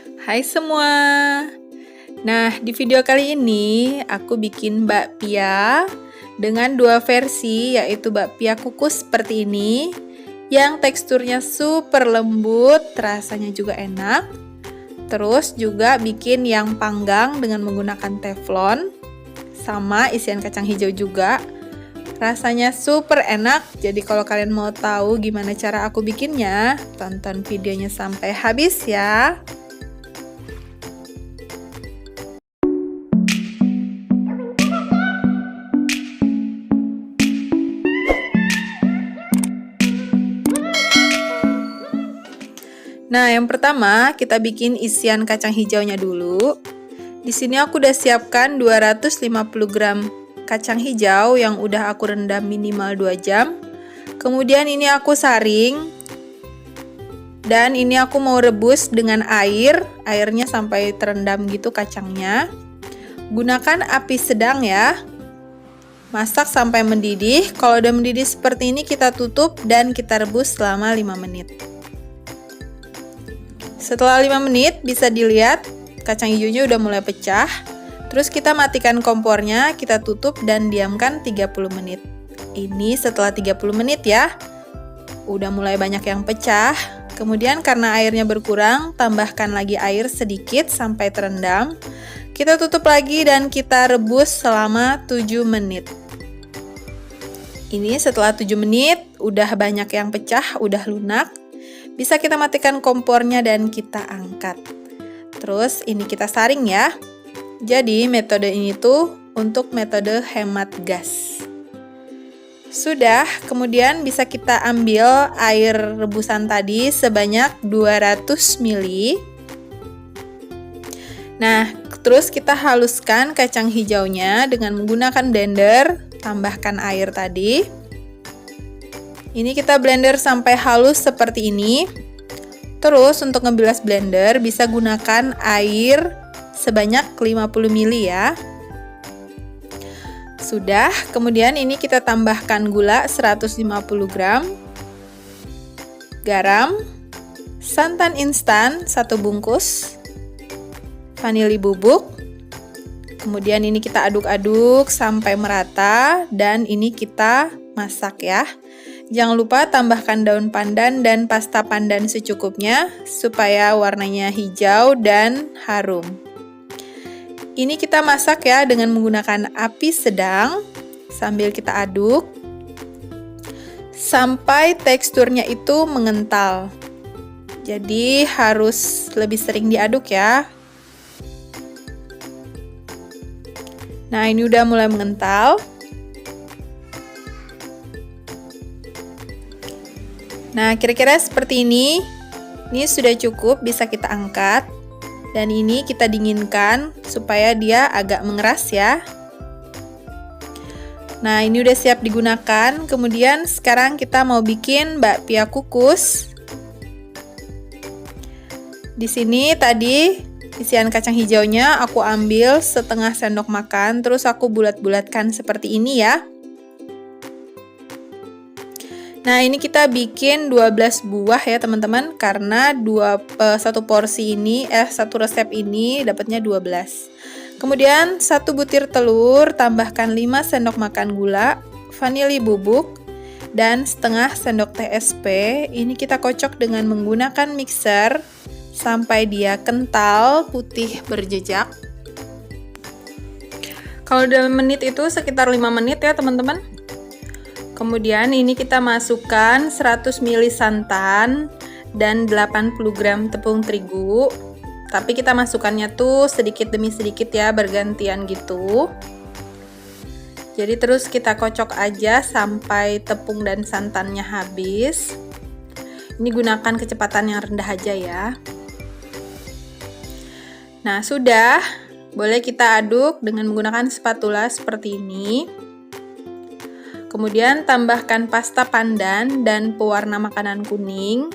Hai semua. Nah, di video kali ini aku bikin bakpia dengan dua versi, yaitu bakpia kukus seperti ini yang teksturnya super lembut, rasanya juga enak. Terus juga bikin yang panggang dengan menggunakan teflon sama isian kacang hijau juga. Rasanya super enak. Jadi kalau kalian mau tahu gimana cara aku bikinnya, tonton videonya sampai habis ya. Nah, yang pertama kita bikin isian kacang hijaunya dulu. Di sini aku udah siapkan 250 gram kacang hijau yang udah aku rendam minimal 2 jam. Kemudian ini aku saring. Dan ini aku mau rebus dengan air, airnya sampai terendam gitu kacangnya. Gunakan api sedang ya. Masak sampai mendidih. Kalau udah mendidih seperti ini kita tutup dan kita rebus selama 5 menit. Setelah 5 menit bisa dilihat kacang hijaunya udah mulai pecah. Terus kita matikan kompornya, kita tutup dan diamkan 30 menit. Ini setelah 30 menit ya. Udah mulai banyak yang pecah. Kemudian karena airnya berkurang, tambahkan lagi air sedikit sampai terendam. Kita tutup lagi dan kita rebus selama 7 menit. Ini setelah 7 menit udah banyak yang pecah, udah lunak. Bisa kita matikan kompornya dan kita angkat. Terus ini kita saring ya. Jadi metode ini tuh untuk metode hemat gas. Sudah, kemudian bisa kita ambil air rebusan tadi sebanyak 200 ml. Nah, terus kita haluskan kacang hijaunya dengan menggunakan blender, tambahkan air tadi. Ini kita blender sampai halus seperti ini. Terus untuk ngebilas blender bisa gunakan air sebanyak 50 ml ya. Sudah, kemudian ini kita tambahkan gula 150 gram, garam, santan instan 1 bungkus, vanili bubuk. Kemudian ini kita aduk-aduk sampai merata dan ini kita masak ya. Jangan lupa tambahkan daun pandan dan pasta pandan secukupnya supaya warnanya hijau dan harum. Ini kita masak ya dengan menggunakan api sedang sambil kita aduk sampai teksturnya itu mengental. Jadi harus lebih sering diaduk ya. Nah, ini udah mulai mengental. Nah, kira-kira seperti ini. Ini sudah cukup, bisa kita angkat. Dan ini kita dinginkan supaya dia agak mengeras ya. Nah, ini udah siap digunakan. Kemudian sekarang kita mau bikin bakpia kukus. Di sini tadi isian kacang hijaunya aku ambil setengah sendok makan, terus aku bulat-bulatkan seperti ini ya. Nah, ini kita bikin 12 buah ya teman-teman, karena satu porsi ini satu resep ini dapatnya 12. Kemudian 1 butir telur, tambahkan 5 sendok makan gula, vanili bubuk dan setengah sendok teh SP. Ini kita kocok dengan menggunakan mixer sampai dia kental, putih berjejak. Kalau dalam menit itu sekitar 5 menit ya teman-teman. Kemudian ini kita masukkan 100 ml santan dan 80 gram tepung terigu. Tapi kita masukkannya tuh sedikit demi sedikit ya, bergantian gitu. Jadi terus kita kocok aja sampai tepung dan santannya habis. Ini gunakan kecepatan yang rendah aja ya. Nah, sudah. Boleh kita aduk dengan menggunakan spatula seperti ini. Kemudian tambahkan pasta pandan dan pewarna makanan kuning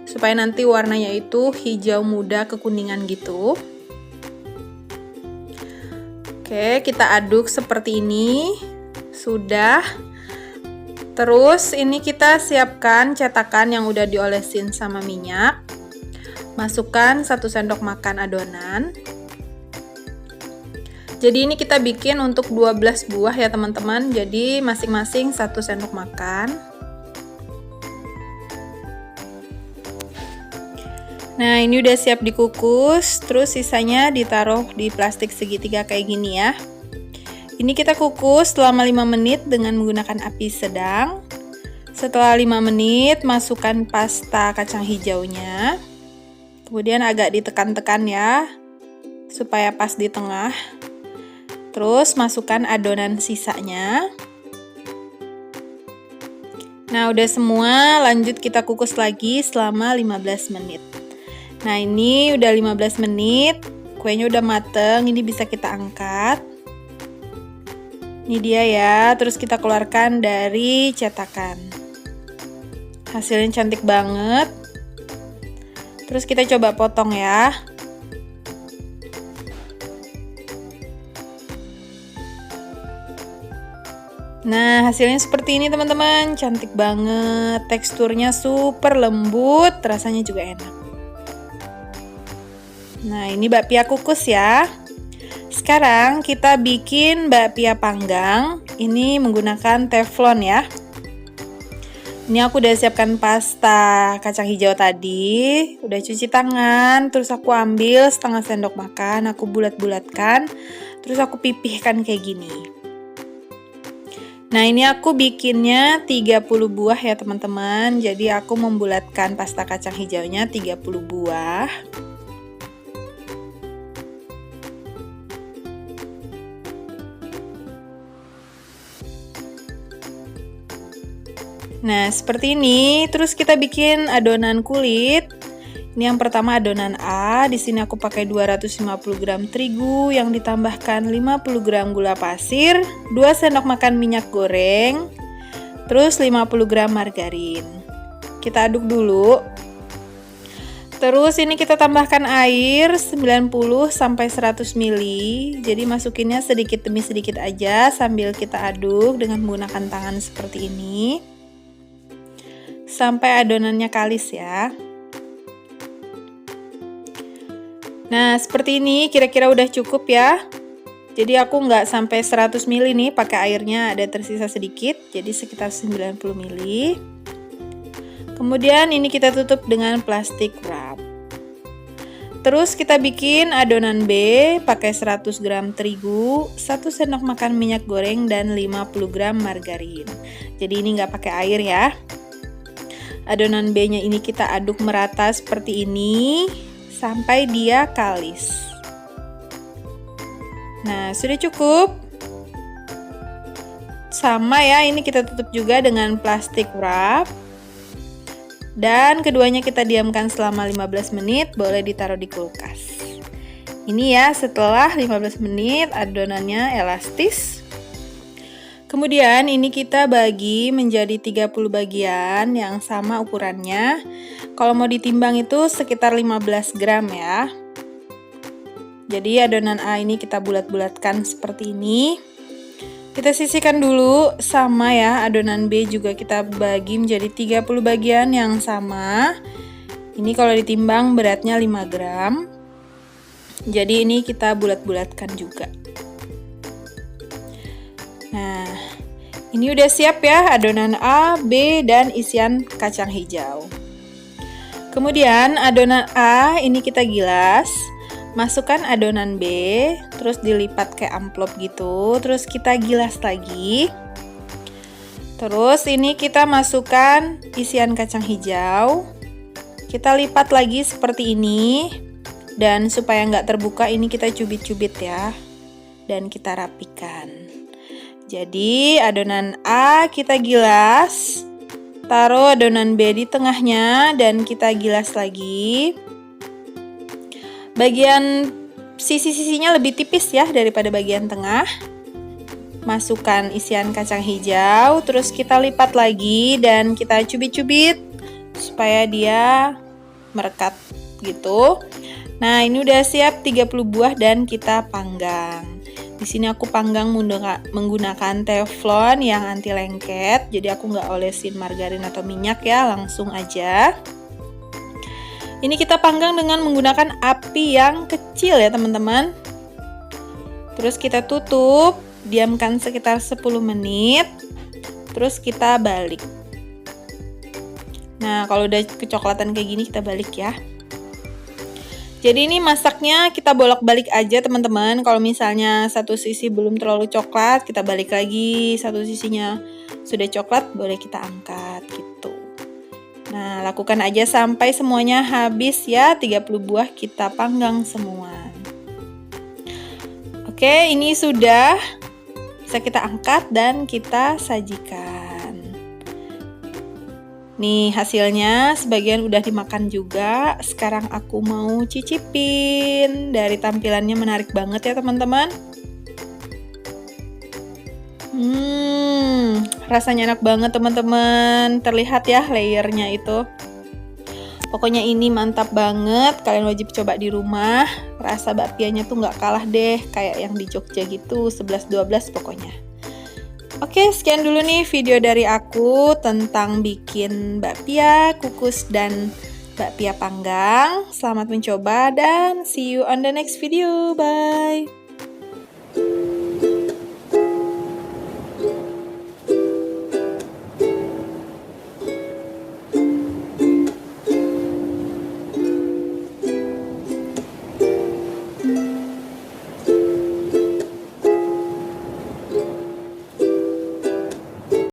supaya nanti warnanya itu hijau muda kekuningan gitu. Oke, kita aduk seperti ini. Sudah. Terus ini kita siapkan cetakan yang udah diolesin sama minyak. Masukkan 1 sendok makan adonan. Jadi ini kita bikin untuk 12 buah ya teman-teman. Jadi masing-masing 1 sendok makan. Nah, ini udah siap dikukus. Terus sisanya ditaruh di plastik segitiga kayak gini ya. Ini kita kukus selama 5 menit dengan menggunakan api sedang. Setelah 5 menit, masukkan pasta kacang hijaunya. Kemudian agak ditekan-tekan ya, supaya pas di tengah. Terus masukkan adonan sisanya. Nah, udah semua, lanjut kita kukus lagi selama 15 menit. Nah, ini udah 15 menit, kuenya udah mateng, ini bisa kita angkat. Ini dia ya, terus kita keluarkan dari cetakan. Hasilnya cantik banget. Terus kita coba potong ya. Nah, hasilnya seperti ini teman-teman, cantik banget, teksturnya super lembut, rasanya juga enak. Nah, ini bakpia kukus ya. Sekarang kita bikin bakpia panggang, ini menggunakan teflon ya. Ini aku udah siapkan pasta kacang hijau tadi, udah cuci tangan, terus aku ambil setengah sendok makan, aku bulat-bulatkan, terus aku pipihkan kayak gini. Nah, ini aku bikinnya 30 buah ya teman-teman. Jadi aku membulatkan pasta kacang hijaunya 30 buah. Nah, seperti ini. Terus kita bikin adonan kulit. Ini yang pertama adonan A. Di sini aku pakai 250 gram terigu yang ditambahkan 50 gram gula pasir, 2 sendok makan minyak goreng, terus 50 gram margarin. Kita aduk dulu. Terus ini kita tambahkan air 90 sampai 100 ml. Jadi masukinnya sedikit demi sedikit aja sambil kita aduk dengan menggunakan tangan seperti ini. Sampai adonannya kalis ya. Nah, seperti ini kira-kira udah cukup ya. Jadi aku nggak sampai 100 ml nih, pakai airnya ada tersisa sedikit, jadi sekitar 90 ml. Kemudian ini kita tutup dengan plastik wrap. Terus kita bikin adonan B, pakai 100 gram terigu, 1 sendok makan minyak goreng, dan 50 gram margarin. Jadi ini nggak pakai air ya. Adonan B-nya ini kita aduk merata seperti ini sampai dia kalis. Nah, sudah cukup. Sama ya, ini kita tutup juga dengan plastik wrap. Dan keduanya kita diamkan selama 15 menit, boleh ditaruh di kulkas. Ini ya, setelah 15 menit adonannya elastis. Kemudian ini kita bagi menjadi 30 bagian yang sama ukurannya. Kalau mau ditimbang itu sekitar 15 gram ya. Jadi adonan A ini kita bulat-bulatkan seperti ini. Kita sisihkan dulu, sama ya, adonan B juga kita bagi menjadi 30 bagian yang sama. Ini kalau ditimbang beratnya 5 gram. Jadi ini kita bulat-bulatkan juga. Nah, ini udah siap ya adonan A, B, dan isian kacang hijau. Kemudian adonan A ini kita gilas, masukkan adonan B, terus dilipat kayak amplop gitu, terus kita gilas lagi. Terus ini kita masukkan isian kacang hijau, kita lipat lagi seperti ini, dan supaya nggak terbuka ini kita cubit-cubit ya, dan kita rapikan. Jadi adonan A kita gilas, taruh adonan B di tengahnya, dan kita gilas lagi. Bagian sisi-sisinya lebih tipis ya daripada bagian tengah. Masukkan isian kacang hijau, terus kita lipat lagi dan kita cubit-cubit supaya dia merekat gitu. Nah, ini udah siap 30 buah dan kita panggang. Di sini aku panggang menggunakan teflon yang anti lengket, jadi aku nggak olesin margarin atau minyak ya, langsung aja. Ini kita panggang dengan menggunakan api yang kecil ya teman-teman. Terus kita tutup, diamkan sekitar 10 menit. Terus kita balik. Nah, kalau udah kecoklatan kayak gini kita balik ya. Jadi ini masaknya kita bolak-balik aja teman-teman. Kalau misalnya satu sisi belum terlalu coklat, kita balik lagi. Satu sisinya sudah coklat, boleh kita angkat gitu. Nah, lakukan aja sampai semuanya habis ya. 30 buah kita panggang semua. Oke, ini sudah. Bisa kita angkat dan kita sajikan. Nih hasilnya, sebagian udah dimakan juga. Sekarang aku mau cicipin. Dari tampilannya menarik banget ya teman-teman. Rasanya enak banget teman-teman. Terlihat ya layernya itu. Pokoknya ini mantap banget. Kalian wajib coba di rumah. Rasa bakpianya tuh nggak kalah deh kayak yang di Jogja gitu. 11-12 pokoknya. Oke, sekian dulu nih video dari aku tentang bikin bakpia, kukus, dan bakpia panggang. Selamat mencoba dan see you on the next video. Bye!